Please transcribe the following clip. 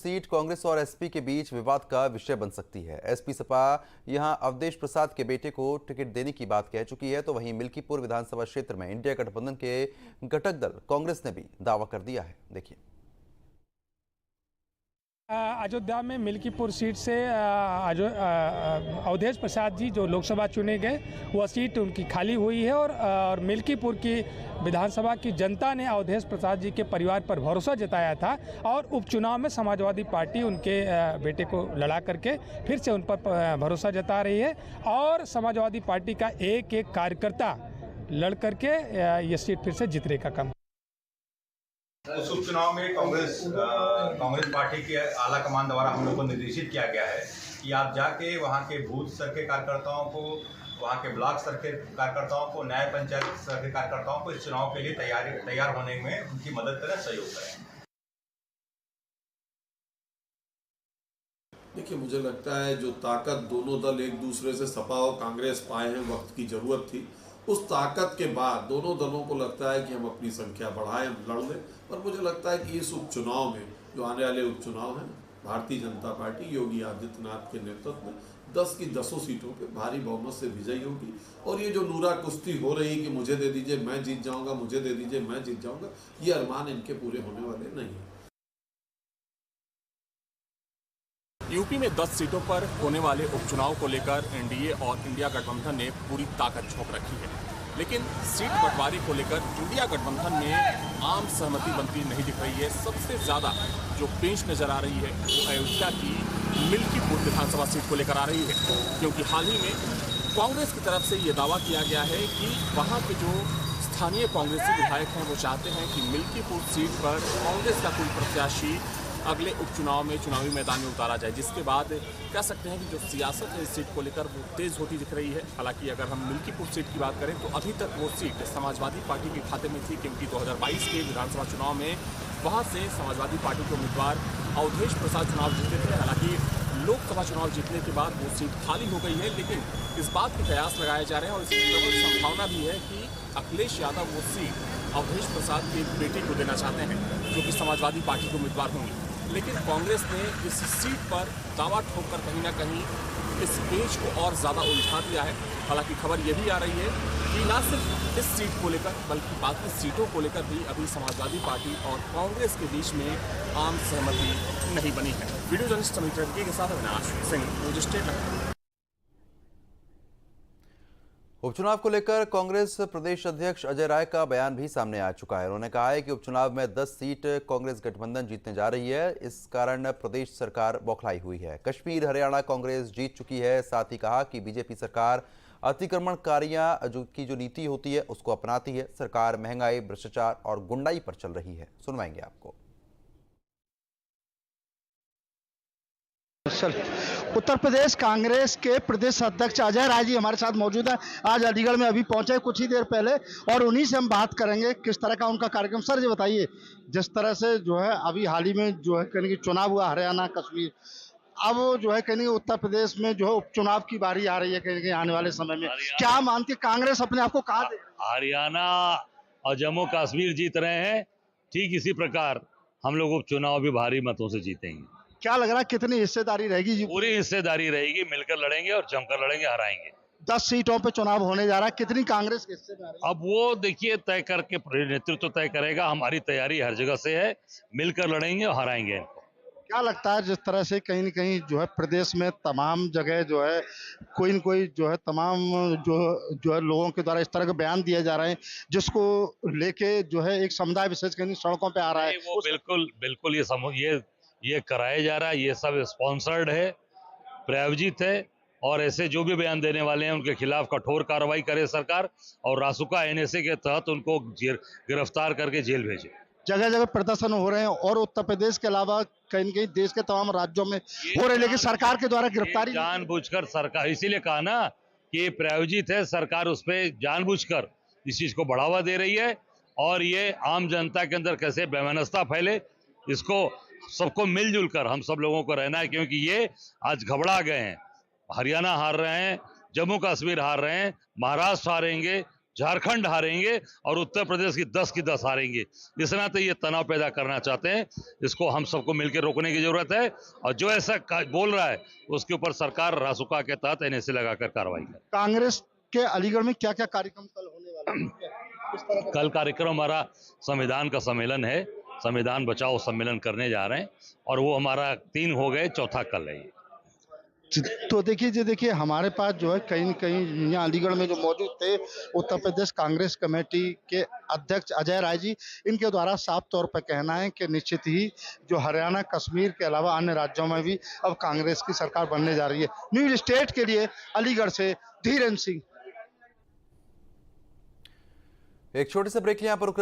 Seat Congress और SP के बीच विवाद का विषय बन सकती है। एसपी सपा यहां अवधेश प्रसाद के बेटे को टिकट देने की बात कह चुकी है, तो वहीं मिल्कीपुर विधानसभा क्षेत्र में इंडिया गठबंधन के घटक दल कांग्रेस ने भी दावा कर दिया है। देखिए, अयोध्या में मिल्कीपुर सीट से अवधेश प्रसाद जी जो लोकसभा चुने गए, वह सीट उनकी खाली हुई है और मिल्कीपुर की विधानसभा की जनता ने अवधेश प्रसाद जी के परिवार पर भरोसा जताया था और उपचुनाव में समाजवादी पार्टी उनके बेटे को लड़ा करके फिर से उन पर भरोसा जता रही है और समाजवादी पार्टी का एक एक कार्यकर्ता लड़ करके ये सीट फिर से जीतने का काम। उस उपचुनाव में कांग्रेस पार्टी के आला कमान द्वारा हम लोग को निर्देशित किया गया है कि आप जाके वहाँ के बूथ स्तर के कार्यकर्ताओं को, वहाँ के ब्लॉक स्तर के कार्यकर्ताओं को, न्याय पंचायत स्तर के कार्यकर्ताओं को इस चुनाव के लिए तैयार होने में उनकी मदद करें, सहयोग करें। देखिए, मुझे लगता है जो ताकत दोनों दल एक दूसरे से सपा और कांग्रेस पाए हैं, वक्त की जरूरत थी। उस ताकत के बाद दोनों दलों को लगता है कि हम अपनी संख्या बढ़ाएं, हम लड़ लें। और मुझे लगता है कि इस उपचुनाव में, जो आने वाले उपचुनाव हैं, भारतीय जनता पार्टी योगी आदित्यनाथ के नेतृत्व में 10 की 10 सीटों पे भारी बहुमत से विजयी होगी। और ये जो नूरा कुश्ती हो रही कि मुझे दे दीजिए मैं जीत जाऊंगा, मुझे दे दीजिए मैं जीत जाऊंगा, ये अरमान इनके पूरे होने वाले नहीं हैं। यूपी में 10 सीटों पर होने वाले उपचुनाव को लेकर एनडीए और इंडिया गठबंधन ने पूरी ताकत झोंक रखी है, लेकिन सीट बंटवारे को लेकर इंडिया गठबंधन में आम सहमति बनती नहीं दिख रही है। सबसे ज़्यादा जो पेंच नजर आ रही है वो अयोध्या की मिल्कीपुर विधानसभा सीट को लेकर आ रही है, क्योंकि हाल ही में कांग्रेस की तरफ से ये दावा किया गया है कि वहाँ के जो स्थानीय कांग्रेसी विधायक हैं वो चाहते हैं कि मिल्कीपुर सीट पर कांग्रेस का कोई प्रत्याशी अगले उपचुनाव में चुनावी मैदान में उतारा जाए, जिसके बाद कह सकते हैं कि जो सियासत है इस सीट को लेकर वो तेज होती दिख रही है। हालांकि अगर हम मिल्कीपुर सीट की बात करें तो अभी तक वो सीट समाजवादी पार्टी के खाते में थी, क्योंकि 2022 के विधानसभा चुनाव में वहाँ से समाजवादी पार्टी के उम्मीदवार अवधेश प्रसाद चुनाव जीते थे। हालांकि लोकसभा चुनाव जीतने के बाद वो सीट खाली हो गई है, लेकिन इस बात के कयास लगाए जा रहे हैं और इसकी प्रबल संभावना भी है कि अखिलेश यादव वो सीट अवधेश प्रसाद के बेटे को देना चाहते हैं, जो कि समाजवादी पार्टी के उम्मीदवार होंगे। लेकिन कांग्रेस ने इस सीट पर दावा ठोककर कहीं ना कहीं इस पेच को और ज़्यादा उलझा दिया है। हालांकि खबर ये भी आ रही है कि न सिर्फ इस सीट को लेकर बल्कि बाकी सीटों को लेकर भी अभी समाजवादी पार्टी और कांग्रेस के बीच में आम सहमति नहीं बनी है। वीडियो जर्नलिस्ट समीर टर्की के साथ अविनाश सिंह, न्यूज स्टेट। उपचुनाव को लेकर कांग्रेस प्रदेश अध्यक्ष अजय राय का बयान भी सामने आ चुका है। उन्होंने कहा है कि उपचुनाव में 10 सीट कांग्रेस गठबंधन जीतने जा रही है, इस कारण प्रदेश सरकार बौखलाई हुई है। कश्मीर हरियाणा कांग्रेस जीत चुकी है। साथ ही कहा कि बीजेपी सरकार अतिक्रमणकारियों की जो नीति होती है उसको अपनाती है। सरकार महंगाई, भ्रष्टाचार और गुंडाई पर चल रही है। सुनवाएंगे आपको। उत्तर प्रदेश कांग्रेस के प्रदेश अध्यक्ष अजय राय जी हमारे साथ मौजूद है। आज अलीगढ़ में अभी पहुंचे कुछ ही देर पहले और उन्हीं से हम बात करेंगे किस तरह का उनका कार्यक्रम। सर जी बताइए, जिस तरह से जो है अभी हाल ही में जो है कहने की चुनाव हुआ हरियाणा कश्मीर, अब जो है कहने उत्तर प्रदेश में जो है उपचुनाव की बारी आ रही है कहने आने वाले समय में, क्या मानती है कांग्रेस अपने आप को कहा दे? हरियाणा और जम्मू कश्मीर जीत रहे हैं, ठीक इसी प्रकार हम लोग उपचुनाव भी भारी मतों से जीतेंगे। क्या लग रहा है कितनी हिस्सेदारी रहेगी? पूरी हिस्सेदारी रहेगी, मिलकर लड़ेंगे और जमकर लड़ेंगे, हराएंगे। 10 सीटों पे चुनाव होने जा रहा है, कितनी कांग्रेस के हिस्से में आ रही है? अब वो देखिए तय करके नेतृत्व तय करेगा। हमारी तैयारी हर जगह से है, मिलकर लड़ेंगे और हराएंगे इनको। क्या लगता है जिस तरह से कहीं न कहीं जो है प्रदेश में तमाम जगह जो है कोई न कोई जो है तमाम जो है लोगों के द्वारा इस तरह के बयान दिए जा रहे हैं जिसको लेके जो है एक समुदाय विशेष कहीं सड़कों पे आ रहा है? वो बिल्कुल ये कराया जा रहा है, ये सब स्पॉन्सर्ड है, प्रायोजित है, और ऐसे जो भी बयान देने वाले हैं उनके खिलाफ कठोर कार्रवाई करे सरकार और रासुका एनएसए के तहत उनको गिरफ्तार करके जेल भेजे। जगह जगह प्रदर्शन हो रहे हैं और उत्तर प्रदेश के अलावा कहीं न कहीं देश के तमाम राज्यों में हो रहे हैं, लेकिन सरकार के द्वारा गिरफ्तारी जानबूझकर सरकार, इसीलिए कहा ना कि ये प्रायोजित है, सरकार उस पर जानबूझकर इस चीज को बढ़ावा दे रही है और ये आम जनता के अंदर कैसे बेमनस्ता फैले, इसको सबको मिलजुल कर हम सब लोगों को रहना है, क्योंकि ये आज घबरा गए हैं। हरियाणा हार रहे हैं, जम्मू कश्मीर हार रहे हैं, महाराष्ट्र हारेंगे, झारखंड हारेंगे और उत्तर प्रदेश की 10 हारेंगे। इस नाते ये तनाव पैदा करना चाहते हैं, इसको हम सबको मिलकर रोकने की जरूरत है। और जो ऐसा बोल रहा है उसके ऊपर सरकार रासुका के तहत एनएसए लगाकर कार्रवाई करे। कांग्रेस के अलीगढ़ में क्या क्या कार्यक्रम कल होने वाला है? किस तरह का कल कार्यक्रम हमारा संविधान का सम्मेलन है, संविधान बचाओ सम्मेलन करने जा रहे हैं और वो हमारा 3 हो गए, चौथा कल है। तो देखिए हमारे पास जो है कहीं न कहीं यहाँ अलीगढ़ में जो मौजूद थे उत्तर प्रदेश कांग्रेस कमेटी के अध्यक्ष अजय राय जी, इनके द्वारा साफ तौर पर कहना है कि निश्चित ही जो हरियाणा, कश्मीर के अलावा अन्य राज्यों में भी अब कांग्रेस की सरकार बनने जा रही है। न्यूज स्टेट के लिए अलीगढ़ से धीरेन्द्र सिंह। एक छोटे से ब्रेक यहाँ पर रुक रहे